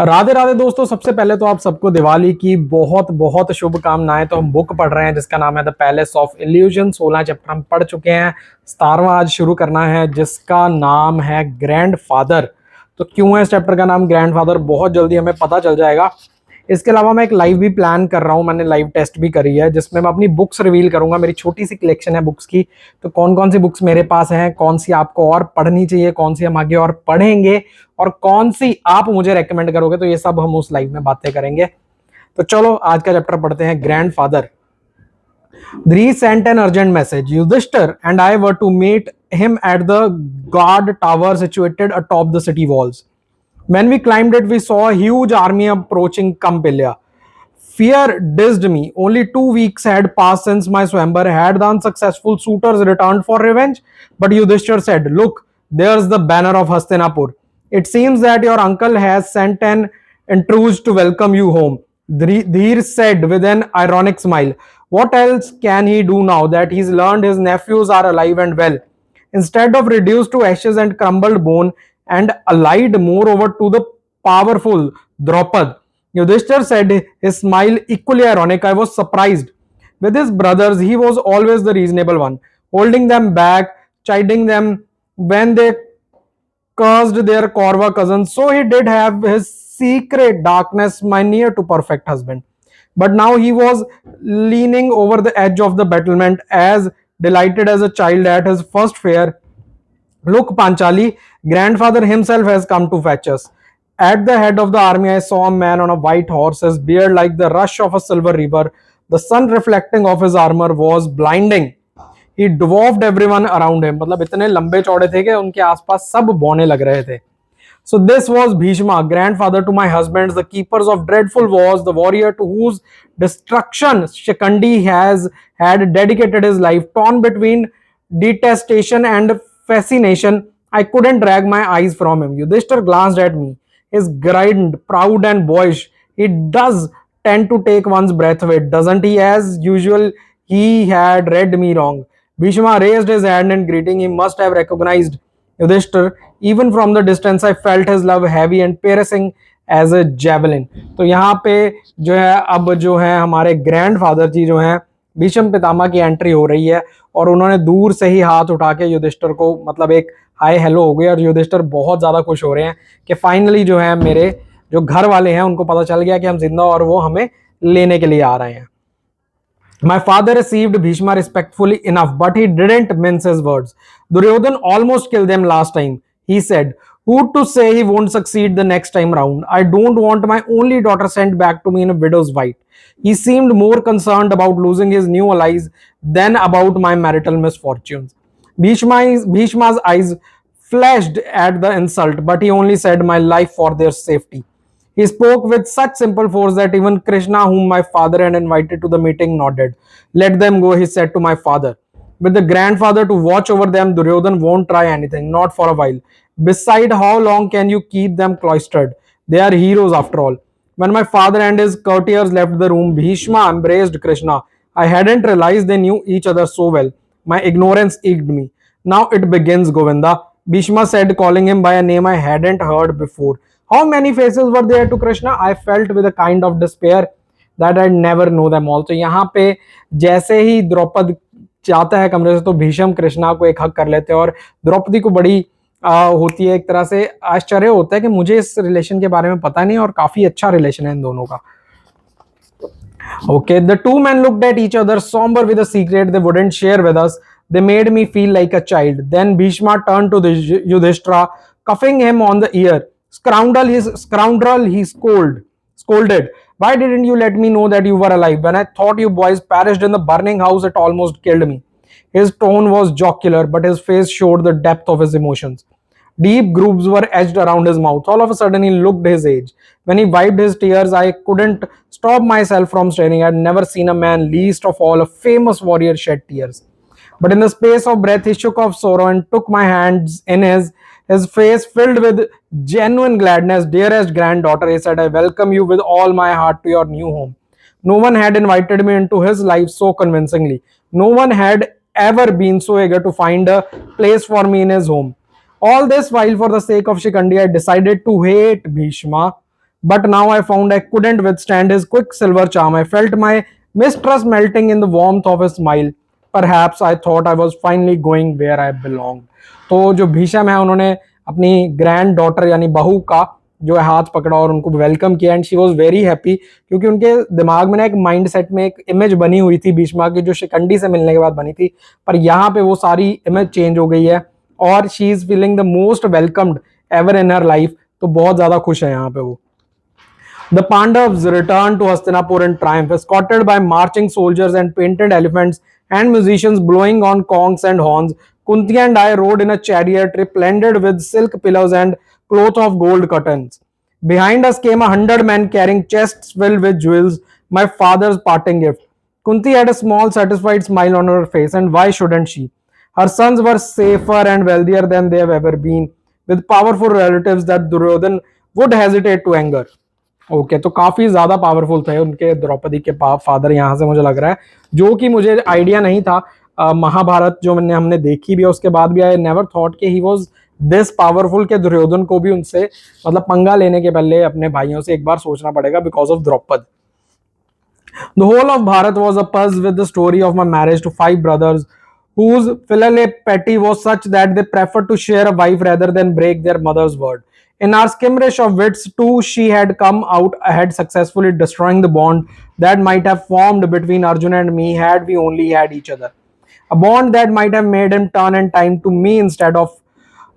राधे राधे दोस्तों, सबसे पहले तो आप सबको दिवाली की बहुत बहुत शुभकामनाएं। तो हम बुक पढ़ रहे हैं जिसका नाम है the palace of illusion. 16 chapter हम पढ़ चुके हैं। 17वां आज शुरू करना है जिसका नाम है ग्रैंडफादर। तो क्यों है इस चैप्टर का नाम ग्रैंडफादर, बहुत जल्दी हमें पता चल जाएगा। इसके अलावा मैं एक लाइव भी प्लान कर रहा हूँ, मैंने लाइव टेस्ट भी करी है जिसमें मैं अपनी बुक्स रिवील करूंगा। मेरी छोटी सी कलेक्शन है बुक्स की, तो कौन कौन सी बुक्स मेरे पास हैं, कौन सी आपको और पढ़नी चाहिए, कौन सी हम आगे और पढ़ेंगे और कौन सी आप मुझे रेकमेंड करोगे, तो ये सब हम उस लाइव में बातें करेंगे। तो चलो आज का चैप्टर पढ़ते हैं, grandfather. Dri sent an urgent message. Yudhishthir and I were to meet him at the guard tower situated atop the city walls. When we climbed it, we saw a huge army approaching Kampilya. Fear dized me. Only 2 weeks had passed since my Swambar. Had the unsuccessful suitors returned for revenge? But Yudhishthir said, "Look, there's the banner of Hastinapur. It seems that your uncle has sent an intrusion to welcome you home." Dhir said with an ironic smile. What else can he do now that he's learned his nephews are alive and well? Instead of reduced to ashes and crumbled bone, and allied moreover to the powerful Draupad. Yudhishthir said, his smile equally ironic. I was surprised. With his brothers, he was always the reasonable one, holding them back, chiding them when they cursed their Kaurva cousins. So he did have his secret darkness, my near to perfect husband. But now he was leaning over the edge of the battlement, as delighted as a child at his first fair. Look, Panchali, grandfather himself has come to fetch us. At the head of the army, I saw a man on a white horse, his beard like the rush of a silver river. The sun reflecting off his armor was blinding. He dwarfed everyone around him. मतलब इतने लंबे चौड़े थे कि उनके आसपास सब बौने लग रहे थे. So this was Bhishma, grandfather to my husbands, the keepers of dreadful wars, the warrior to whose destruction Shikandi has had dedicated his life. Torn between detestation and fascination, I couldn't drag my eyes from him. Yudhishthir glanced at me. His grind, proud and boyish. He does tend to take one's breath away, doesn't he? As usual, he had read me wrong. Bhishma raised his hand in greeting. He must have recognized Yudhishthir. Even from the distance, I felt his love heavy and piercing as a javelin. तो यहाँ पे जो है अब जो है हमारे grandfather जी जो हैं भीष्म पितामह की एंट्री हो रही है और उन्होंने दूर से ही हाथ उठा के युधिष्ठिर को मतलब एक हाय हेलो हो गया और युधिष्ठिर बहुत ज़्यादा खुश हो रहे हैं कि फाइनली जो है मेरे जो घर वाले हैं उनको पता चल गया कि हम जिंदा और वो हमें लेने के लिए आ रहे हैं. My father received Bhishma respectfully enough, but he didn't mince his words. Duryodhan almost killed them last time. He said, who to say he won't succeed the next time round? I don't want my only daughter sent back to me in a widow's white. He seemed more concerned about losing his new allies than about my marital misfortunes. Bhishma's eyes flashed at the insult, but he only said, my life for their safety. He spoke with such simple force that even Krishna, whom my father had invited to the meeting, nodded. Let them go, he said to my father. With the grandfather to watch over them, Duryodhan won't try anything, not for a while. Beside, how long can you keep them cloistered? They are heroes after all. When my father and his courtiers left the room, Bhishma embraced Krishna. I hadn't realized they knew each other so well. My ignorance egged me. Now it begins, Govinda, Bhishma said, calling him by a name I hadn't heard before. How many faces were there to Krishna? I felt with a kind of despair that I'd never know them all. तो यहाँ पे जैसे ही द्रौपद जाता है कमरे से तो भीष्म कृष्णा को एक हक कर लेते हैं और द्रौपदी को बड़ी होती है, एक तरह से आश्चर्य होता है कि मुझे इस रिलेशन के बारे में पता नहीं और काफी अच्छा रिलेशन है इन दोनों का. Okay, the two men looked at each other, somber with a secret they wouldn't share with us. They made me feel like a child. Then Bhishma turned to the Yudhishthira, cuffing him on the ear. Scoundrel, he scolded. Why didn't you let me know that you were alive? When I thought you boys perished in the burning house, it almost killed me. His tone was jocular, but his face showed the depth of his emotions. Deep grooves were etched around his mouth. All of a sudden, he looked his age. When he wiped his tears, I couldn't stop myself from staring. I had never seen a man, least of all a famous warrior, shed tears. But in the space of breath, he shook off sorrow and took my hands in his face filled with genuine gladness. Dearest granddaughter, he said, I welcome you with all my heart to your new home. No one had invited me into his life so convincingly. No one had ever been so eager to find a place for me in his home. All this while, for the sake of Shikandi, I decided to hate Bhishma. But now I found I couldn't withstand his quicksilver charm. I felt my mistrust melting in the warmth of his smile. Perhaps I thought I was finally going where I belonged. तो जो भीषम है उन्होंने अपनी grand daughter यानी बहू का जो है हाथ पकड़ा और उनको वेलकम किया and she was very happy क्योंकि उनके दिमाग में ना एक माइंड सेट में एक इमेज बनी हुई थी भीष्मा की जो शिखंडी से मिलने के बाद बनी थी पर यहाँ पे वो सारी इमेज चेंज हो गई है और she is feeling the most welcomed ever in her life तो बहुत ज्यादा खुश है यहाँ पे वो The Pandavas returned to Hastinapur in triumph, escorted by marching soldiers and painted elephants and musicians blowing on conchs and horns. Kunti and I rode in a chariot resplendent with silk pillows and cloth of gold curtains. Behind us came 100 men carrying chests filled with jewels, my father's parting gift. Kunti had a small, satisfied smile on her face, and why shouldn't she? Her sons were safer and wealthier than they have ever been, with powerful relatives that Duryodhan would hesitate to anger. Okay तो काफी ज्यादा powerful थे उनके द्रौपदी के father यहाँ से मुझे लग रहा है जो कि मुझे आइडिया नहीं था महाभारत जो हमने देखी भी है उसके बाद भी आई नेवर थॉट कि ही वाज दिस पावरफुल के दुर्योधन को भी उनसे मतलब पंगा लेने के पहले अपने भाइयों से एक बार सोचना पड़ेगा because of Draupad The whole of Bharat was abuzz with the story of my marriage to 5 brothers whose filial piety was such that they preferred to share a wife rather than break their mother's word. In our skirmish of wits, too, she had come out ahead, successfully destroying the bond that might have formed between Arjuna and me had we only had each other. A bond that might have made him turn in time to me instead of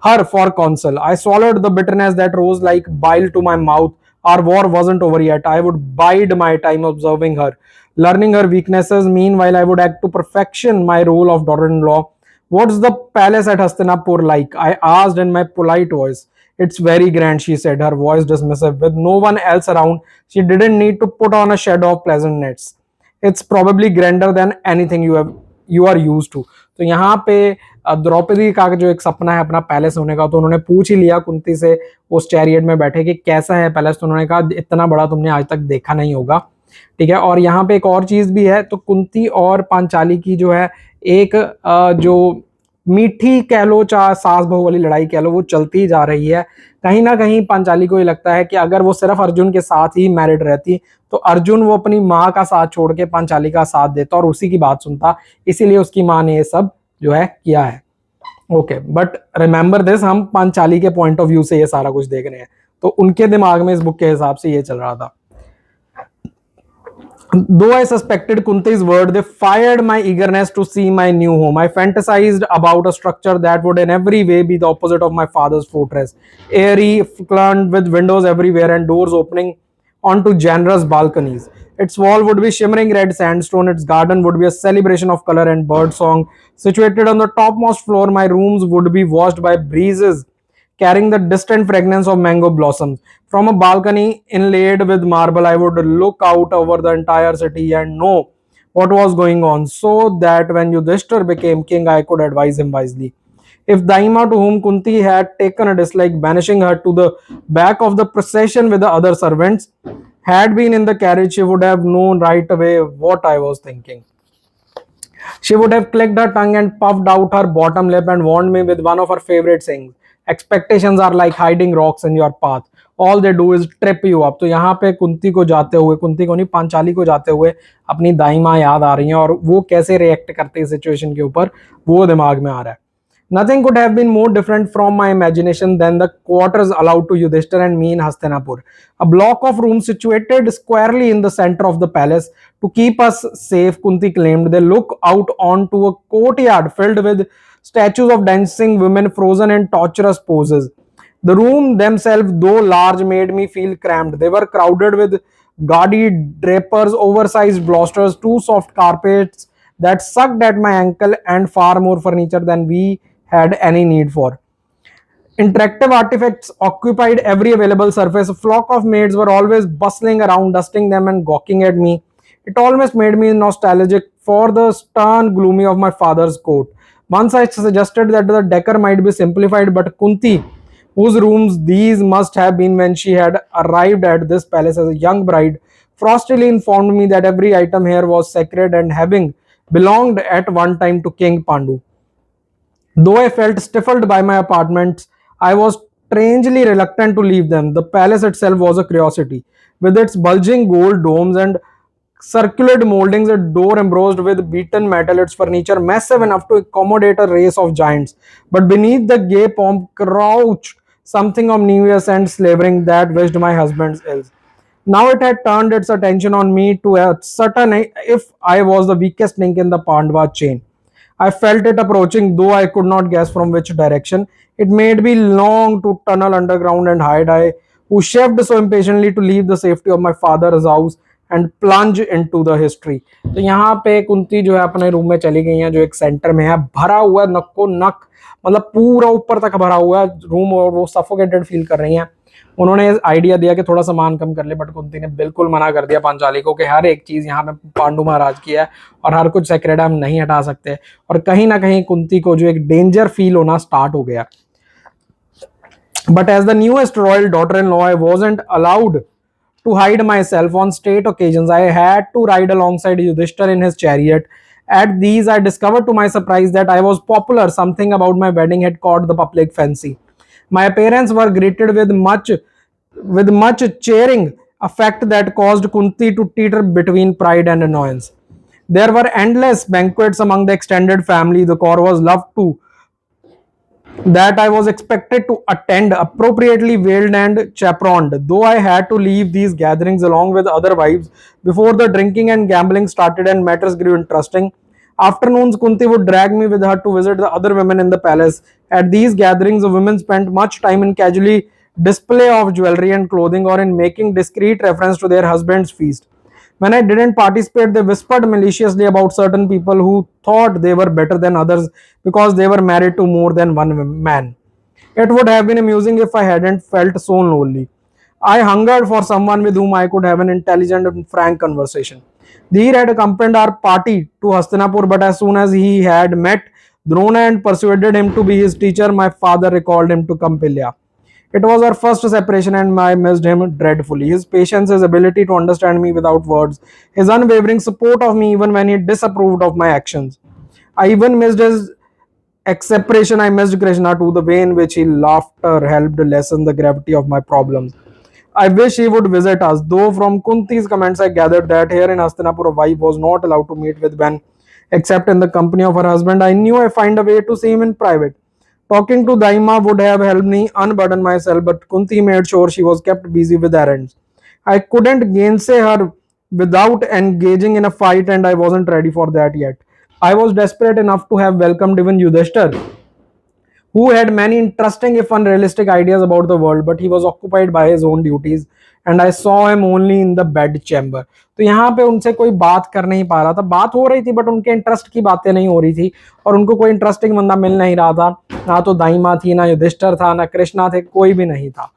her for counsel. I swallowed the bitterness that rose like bile to my mouth. Our war wasn't over yet. I would bide my time observing her, learning her weaknesses. Meanwhile, I would act to perfection my role of daughter-in-law. What's the palace at Hastinapur like? I asked in my polite voice. It's very grand, she said, her voice dismissive. With no one else around, she didn't need to put on a shadow of pleasantness. It's probably grander than anything you are used to. तो यहाँ पे द्रौपदी का जो एक सपना है अपना palace होने का तो उन्होंने पूछ ही लिया कुंती से उस चैरियट में बैठे कि कैसा है पैलेस तो उन्होंने कहा इतना बड़ा तुमने आज तक देखा नहीं होगा ठीक है और यहाँ पे एक और चीज भी है तो कुंती और पांचाली की जो है एक जो मीठी कह लो चाहे सास बहू वाली लड़ाई कह लो वो चलती जा रही है कहीं ना कहीं पांचाली को ये लगता है कि अगर वो सिर्फ अर्जुन के साथ ही मैरिड रहती तो अर्जुन वो अपनी माँ का साथ छोड़ के पांचाली का साथ देता और उसी की बात सुनता इसीलिए उसकी माँ ने ये सब जो है किया है ओके बट रिमेंबर दिस हम पांचाली के पॉइंट ऑफ व्यू से ये सारा कुछ देख रहे हैं तो उनके दिमाग में इस बुक के हिसाब से ये चल रहा था Though I suspected Kunti's word, they fired my eagerness to see my new home. I fantasized about a structure that would in every way be the opposite of my father's fortress. Airy, fluent with windows everywhere and doors opening onto generous balconies. Its wall would be shimmering red sandstone, its garden would be a celebration of color and bird song. Situated on the topmost floor, my rooms would be washed by breezes carrying the distant fragrance of mango blossoms. From a balcony inlaid with marble, I would look out over the entire city and know what was going on, so that when Yudhishthir became king, I could advise him wisely. If Daima, to whom Kunti had taken a dislike, banishing her to the back of the procession with the other servants, had been in the carriage, she would have known right away what I was thinking. She would have clicked her tongue and puffed out her bottom lip and warned me with one of her favorite sayings. Expectations are like hiding rocks in your path. All they do is trip you up. तो यहाँ पे कुंती को जाते हुए कुंती को नहीं पांचाली को जाते हुए अपनी दाई माँ याद आ रही हैं और वो कैसे रिएक्ट करते हैं सिचुएशन के ऊपर वो दिमाग में आ रहा है Nothing could have been more different from my imagination than the quarters allowed to Yudhishthir and me in Hastinapur. A block of rooms situated squarely in the center of the palace. To keep us safe, Kunti claimed, they look out onto a courtyard filled with statues of dancing women frozen in torturous poses. The room themselves, though large, made me feel cramped. They were crowded with gaudy drapers, oversized bolsters, two soft carpets that sucked at my ankle, and far more furniture than we had any need for. Interactive artifacts occupied every available surface. A flock of maids were always bustling around, dusting them and gawking at me. It almost made me nostalgic for the stern gloomy of my father's court. Once I suggested that the decor might be simplified, but Kunti, whose rooms these must have been when she had arrived at this palace as a young bride, frostily informed me that every item here was sacred and having belonged at one time to King Pandu. Though I felt stifled by my apartments, I was strangely reluctant to leave them. The palace itself was a curiosity, with its bulging gold domes and circular moldings, a door embossed with beaten metal, its furniture massive enough to accommodate a race of giants. But beneath the gay pomp crouched something omnivorous and slavering that wished my husband's ills. Now it had turned its attention on me to ascertain if I was the weakest link in the Pandava chain. I felt it approaching, though I could not guess from which direction. It made me long to tunnel underground and hide. I, who chafed so impatiently to leave the safety of my father's house and plunge into the history. तो यहाँ पे कुंती जो है अपने room में चली गई हैं, जो एक सेंटर में है, भरा हुआ है नक्को नक, मतलब पूरा ऊपर तक भरा हुआ है रूम, और वो सफोकेटेड फील कर रही हैं। उन्होंने आइडिया दिया कि थोड़ा सामान कम कर ले, बट कुंती ने बिल्कुल मना कर दिया पांचाली को कि हर एक चीज यहाँ पे पांडु महाराज की है और हर कुछ सेक्रेट हम नहीं हटा सकते। और कहीं ना कहीं कुंती को जो एक डेंजर फील होना स्टार्ट हो गया। But as the newest royal daughter in law I wasn't allowed to hide myself on state occasions. I had to ride alongside Yudhishthir in his chariot. At these, I discovered to my surprise that I was popular. Something about my wedding had caught the public fancy. My parents were greeted with much cheering, a fact that caused Kunti to teeter between pride and annoyance. There were endless banquets among the extended family. The Kauravas loved to that I was expected to attend, appropriately veiled and chaperoned, though I had to leave these gatherings along with other wives before the drinking and gambling started and matters grew interesting. Afternoons, Kunti would drag me with her to visit the other women in the palace. At these gatherings, the women spent much time in casually display of jewelry and clothing or in making discreet reference to their husband's feast. When I didn't participate, they whispered maliciously about certain people who thought they were better than others because they were married to more than one man. It would have been amusing if I hadn't felt so lonely. I hungered for someone with whom I could have an intelligent and frank conversation. Dhir had accompanied our party to Hastinapur, but as soon as he had met Drona and persuaded him to be his teacher, my father recalled him to Campilya. It was our first separation and I missed him dreadfully. His patience, his ability to understand me without words, his unwavering support of me even when he disapproved of my actions. I even missed his separation. I missed Krishna too, the way in which he laughter helped lessen the gravity of my problems. I wish he would visit us, though from Kunti's comments I gathered that here in Hastinapur a wife was not allowed to meet with Ben except in the company of her husband. I knew I find a way to see him in private. Talking to Daima would have helped me unburden myself, but Kunti made sure she was kept busy with errands. I couldn't gainsay her without engaging in a fight, and I wasn't ready for that yet. I was desperate enough to have welcomed even Yudhishthir, who had many interesting if unrealistic ideas about the world, but he was occupied by his own duties and I saw him only in the bed chamber. तो यहाँ पे उनसे कोई बात कर नहीं पा रहा था, बात हो रही थी बट उनके इंटरेस्ट की बातें नहीं हो रही थी और उनको कोई इंटरेस्टिंग बंदा मिल नहीं रहा था। ना तो दाइमा थी, ना युधिष्ठिर था, ना कृष्णा थे, कोई भी नहीं था।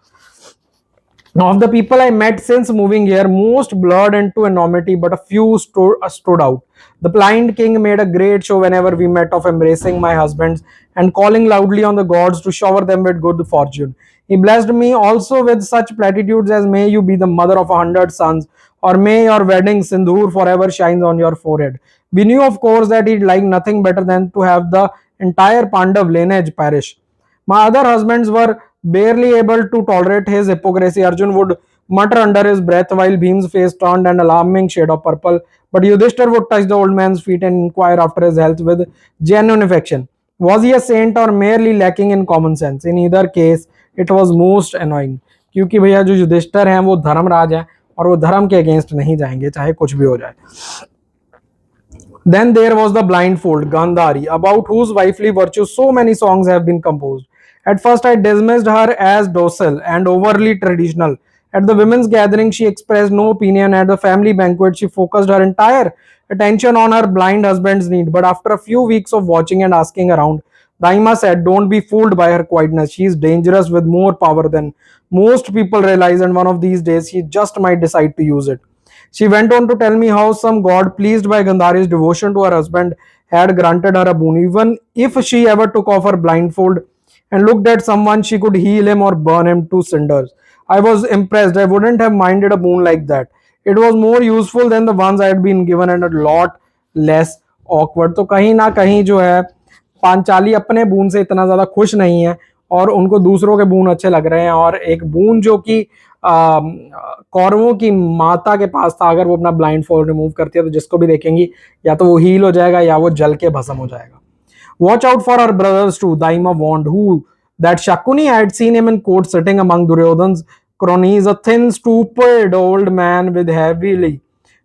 Of the people I met since moving here, most blurred into anonymity, but a few stood out. The blind king made a great show whenever we met of embracing my husbands and calling loudly on the gods to shower them with good fortune. He blessed me also with such platitudes as may you be the mother of 100 sons, or may your wedding sindoor forever shines on your forehead. We knew, of course, that he'd like nothing better than to have the entire Pandav lineage perish. My other husbands were barely able to tolerate his hypocrisy. Arjun would mutter under his breath while Bhim's face turned an alarming shade of purple. But Yudhishthir would touch the old man's feet and inquire after his health with genuine affection. Was he a saint or merely lacking in common sense? In either case, it was most annoying. क्योंकि भैया जो युधिष्ठिर हैं वो धर्मराज हैं और वो धर्म के अगेंस्ट नहीं जाएंगे चाहे कुछ भी हो जाए। Then there was the blindfold, Gandhari, about whose wifely virtues so many songs have been composed. At first, I dismissed her as docile and overly traditional. At the women's gathering, she expressed no opinion. At the family banquet, she focused her entire attention on her blind husband's need. But after a few weeks of watching and asking around, Daima said, "Don't be fooled by her quietness. She is dangerous with more power than most people realize, and one of these days, she just might decide to use it." She went on to tell me how some god pleased by Gandhari's devotion to her husband had granted her a boon. Even if she ever took off her blindfold and looked at someone, she could heal him or burn him to cinders. I was impressed. I wouldn't have minded a boon like that. It was more useful than the ones I had been given and a lot less awkward. तो कहीं ना कहीं जो है पांचाली अपने बून से इतना ज्यादा खुश नहीं है और उनको दूसरों के बून अच्छे लग रहे हैं, और एक बून जो कि कौरवों की माता के पास था, अगर वो अपना ब्लाइंड फोल्ड रिमूव करती है तो जिसको भी देखेंगी या तो वो हील हो जाएगा या वो जल के भस्म हो जाएगा. Watch out for her brothers too, Daima warned, who that Shakuni had seen him in court sitting among Duryodhan's cronies, a thin, stupid old man with heavily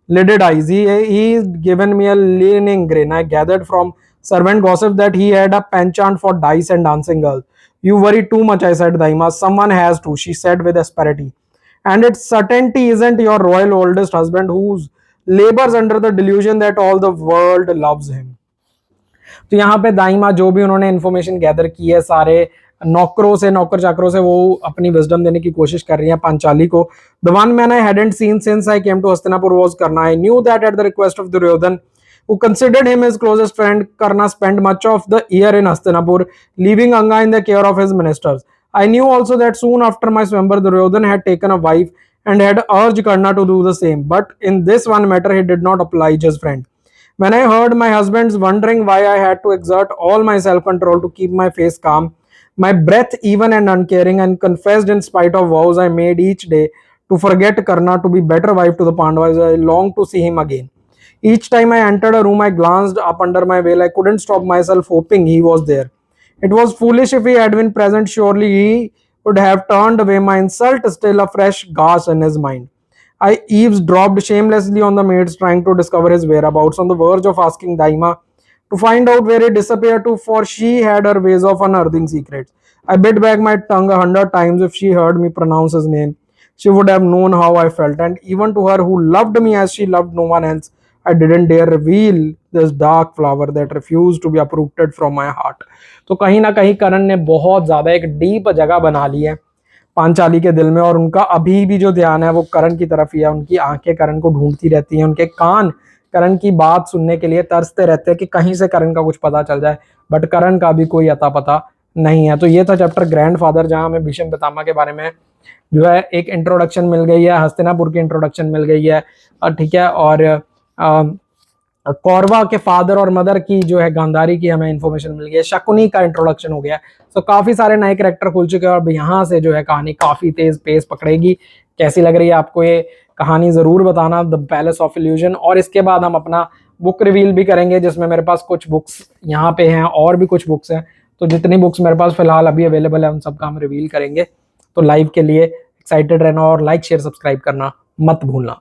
lidded eyes. He's given me a leaning grin. I gathered from servant gossip that he had a penchant for dice and dancing girls. You worry too much, I said, Daima. Someone has to, she said with asperity. And its certainty isn't your royal oldest husband who labors under the delusion that all the world loves him. तो यहाँ पे दाइमा जो भी उन्होंने information gather की है सारे नौकरों से, नौकर चाकरों से, वो अपनी विजडम देने की कोशिश कर रही है पांचाली को. The one man I hadn't seen since I came to Hastinapur was Karna. I knew that at the request of Duryodhan who considered him his closest friend, Karna spent much of the year in Hastinapur, leaving Anga in the care of his ministers. I knew also that soon after my Swayamvar, Duryodhan had taken a wife and had urged Karna to do the same. But in this one matter, he did not oblige his friend. When I heard my husband's wondering why I had to exert all my self-control to keep my face calm, my breath even and uncaring, and confessed in spite of vows I made each day to forget Karna, to be better wife to the Pandavas, I longed to see him again. Each time I entered a room, I glanced up under my veil. I couldn't stop myself hoping he was there. It was foolish if he had been present. Surely he would have turned away my insult, still a fresh gas in his mind. I eavesdropped shamelessly on the maids, trying to discover his whereabouts, on the verge of asking Daima to find out where he disappeared to, for she had her ways of unearthing secrets. I bit back my tongue 100 times. If she heard me pronounce his name, she would have known how I felt, and even to her who loved me as she loved no one else, I didn't dare reveal this dark flower that refused to be uprooted from my heart. तो कहीं ना कहीं करण ने बहुत ज्यादा एक deep जगह बना ली है पांचाली के दिल में, और उनका अभी भी जो ध्यान है वो करण की तरफ ही है. उनकी आंखें करण को ढूंढती रहती हैं, उनके कान करण की बात सुनने के लिए तरसते रहते हैं कि कहीं से करण का कुछ पता चल जाए, बट करण का भी कोई अता पता नहीं है. तो ये था चैप्टर ग्रैंडफादर, जहां हमें भीष्म पितामह के बारे में जो है एक इंट्रोडक्शन मिल गई है, हस्तिनापुर की इंट्रोडक्शन मिल गई है, ठीक है, और कौरवा के फादर और मदर की जो है गांधारी की हमें इंफॉर्मेशन मिल गई है, शकुनी का इंट्रोडक्शन हो गया. तो काफी सारे नए कैरेक्टर खुल चुके हैं, और यहाँ से जो है कहानी काफी तेज पेस पकड़ेगी. कैसी लग रही है आपको ये कहानी, जरूर बताना, द पैलेस ऑफ इल्यूजन. और इसके बाद हम अपना बुक रिवील भी करेंगे, जिसमें मेरे पास कुछ बुक्स यहाँ पे हैं और भी कुछ बुक्स हैं. तो जितनी बुक्स मेरे पास फिलहाल अभी अवेलेबल है उन सबका हम रिवील करेंगे. तो लाइव के लिए एक्साइटेड रहना और लाइक शेयर सब्सक्राइब करना मत भूलना.